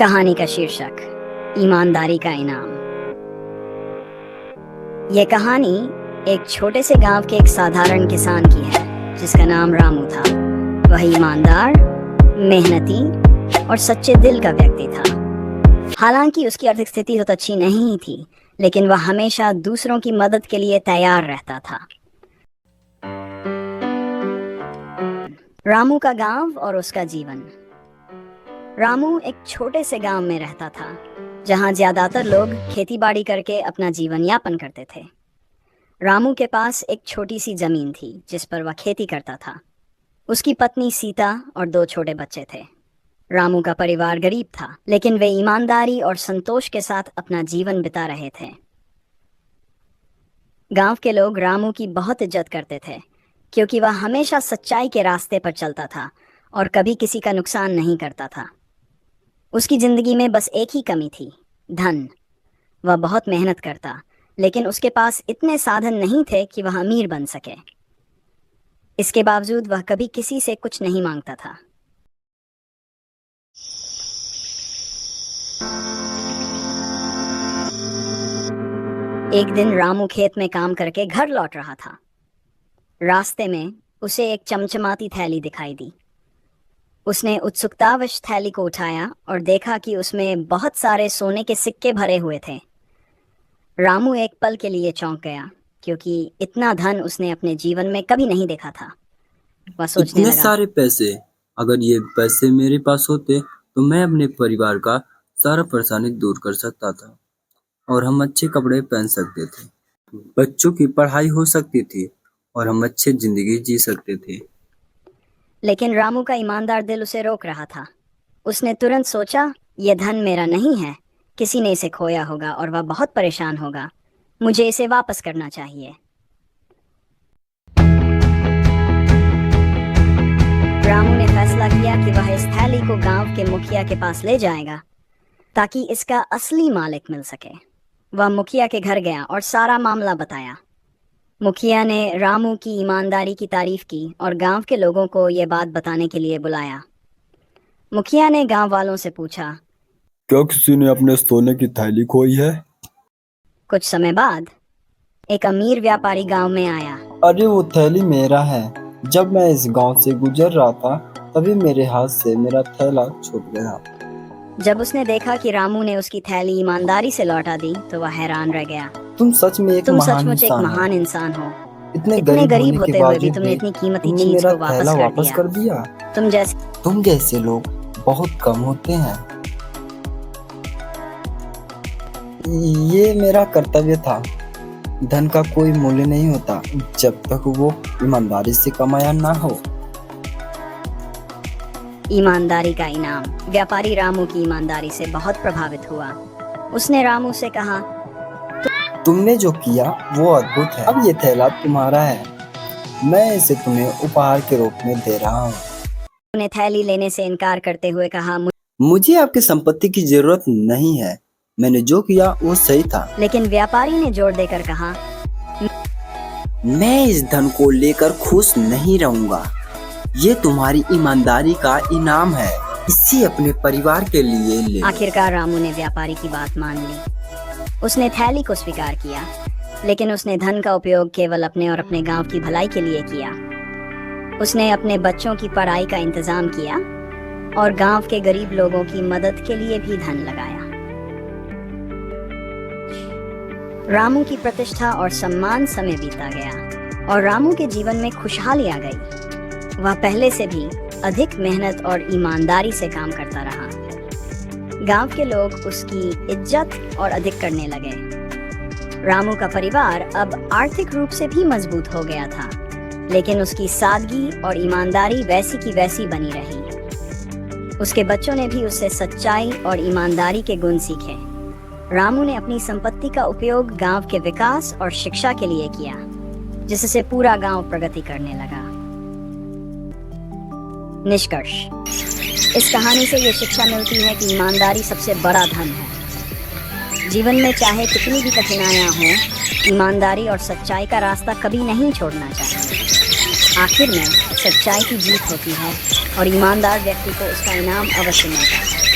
कहानी का शीर्षक ईमानदारी का इनाम। यह कहानी एक छोटे से गांव के एक साधारण किसान की है जिसका नाम रामू था। वह ईमानदार, मेहनती और सच्चे दिल का व्यक्ति था। हालांकि उसकी आर्थिक स्थिति तो अच्छी नहीं थी, लेकिन वह हमेशा दूसरों की मदद के लिए तैयार रहता था। रामू का गांव और उसका जीवन। रामू एक छोटे से गांव में रहता था जहां ज्यादातर लोग खेतीबाड़ी करके अपना जीवन यापन करते थे। रामू के पास एक छोटी सी जमीन थी जिस पर वह खेती करता था। उसकी पत्नी सीता और 2 छोटे बच्चे थे। रामू का परिवार गरीब था, लेकिन वे ईमानदारी और संतोष के साथ अपना जीवन बिता रहे थे। गांव के लोग रामू की बहुत इज्जत करते थे क्योंकि वह हमेशा सच्चाई के रास्ते पर चलता था और कभी किसी का नुकसान नहीं करता था। उसकी जिंदगी में बस एक ही कमी थी, धन। वह बहुत मेहनत करता, लेकिन उसके पास इतने साधन नहीं थे कि वह अमीर बन सके। इसके बावजूद वह कभी किसी से कुछ नहीं मांगता था। एक दिन रामू खेत में काम करके घर लौट रहा था। रास्ते में उसे एक चमचमाती थैली दिखाई दी। उसने उत्सुकतावश थैली को उठाया और देखा कि उसमें बहुत सारे सोने के सिक्के भरे हुए थे। रामू एक पल के लिए चौंक गया क्योंकि इतना धन उसने अपने जीवन में कभी नहीं देखा था। वह सोचने इतने लगा, सारे पैसे, अगर ये पैसे मेरे पास होते तो मैं अपने परिवार का सारा परेशानी दूर कर सकता था और हम अच्छे कपड़े पहन सकते थे, बच्चों की पढ़ाई हो सकती थी और हम अच्छी जिंदगी जी सकते थे। लेकिन रामू का ईमानदार दिल उसे रोक रहा था। उसने तुरंत सोचा, यह धन मेरा नहीं है, किसी ने इसे खोया होगा और वह बहुत परेशान होगा। मुझे इसे वापस करना चाहिए। रामू ने फैसला किया कि वह इस थैली को गांव के मुखिया के पास ले जाएगा ताकि इसका असली मालिक मिल सके। वह मुखिया के घर गया और सारा मामला बताया। मुखिया ने रामू की ईमानदारी की तारीफ की और गांव के लोगों को यह बात बताने के लिए बुलाया। मुखिया ने गांव वालों से पूछा, क्या किसी ने अपने सोने की थैली खोई है? कुछ समय बाद एक अमीर व्यापारी गांव में आया। अरे वो थैली मेरा है। जब मैं इस गांव से गुजर रहा था तभी मेरे हाथ से मेरा थैला छूट गया। जब उसने देखा कि रामू ने उसकी थैली ईमानदारी से लौटा दी तो वह हैरान रह गया। तुम सचमुच एक महान इंसान हो। इतने गरीब होते हुए भी तुमने भी इतनी कीमती तुमने चीज मेरा को थैला वापस वापस कर दिया। तुम जैसे लोग बहुत कम होते हैं। ये मेरा कर्तव्य था। धन का कोई मूल्य नहीं होता जब तक वो ईमानदारी से कमाया ना हो। ईमानदारी का इनाम। व्यापारी रामू की ईमानदारी से बहुत प्रभावित हुआ। उसने रामू से कहा, तुमने जो किया वो अद्भुत है। अब ये थैला तुम्हारा है। मैं इसे तुम्हें उपहार के रूप में दे रहा हूँ। उसने थैली लेने से इनकार करते हुए कहा, मुझे आपकी संपत्ति की जरूरत नहीं है। मैंने जो किया वो सही था। लेकिन व्यापारी ने जोर देकर कहा, मैं इस धन को लेकर खुश नहीं रहूंगा। ये तुम्हारी ईमानदारी का इनाम है। इसे अपने परिवार के लिए ले। आखिरकार रामू ने व्यापारी की बात मान ली। उसने थैली को स्वीकार किया, लेकिन उसने धन का उपयोग केवल अपने और अपने गांव की भलाई के लिए किया। उसने अपने बच्चों की पढ़ाई का इंतजाम किया और गांव के गरीब लोगों की मदद के लिए भी धन लगाया। रामू की प्रतिष्ठा और सम्मान समय बीता गया और रामू के जीवन में खुशहाली आ गई। वह पहले से भी अधिक मेहनत और ईमानदारी से काम करता रहा। गांव के लोग उसकी इज्जत और अधिक करने लगे। रामू का परिवार अब आर्थिक रूप से भी मजबूत हो गया था, लेकिन उसकी सादगी और ईमानदारी वैसी की वैसी बनी रही। उसके बच्चों ने भी उससे सच्चाई और ईमानदारी के गुण सीखे। रामू ने अपनी संपत्ति का उपयोग गांव के विकास और शिक्षा के लिए किया, जिससे पूरा गांव प्रगति करने लगा। निष्कर्ष। इस कहानी से ये शिक्षा मिलती है कि ईमानदारी सबसे बड़ा धन है। जीवन में चाहे कितनी भी कठिनाइयां हों, ईमानदारी और सच्चाई का रास्ता कभी नहीं छोड़ना चाहिए। आखिर में सच्चाई की जीत होती है और ईमानदार व्यक्ति को उसका इनाम अवश्य मिलता है।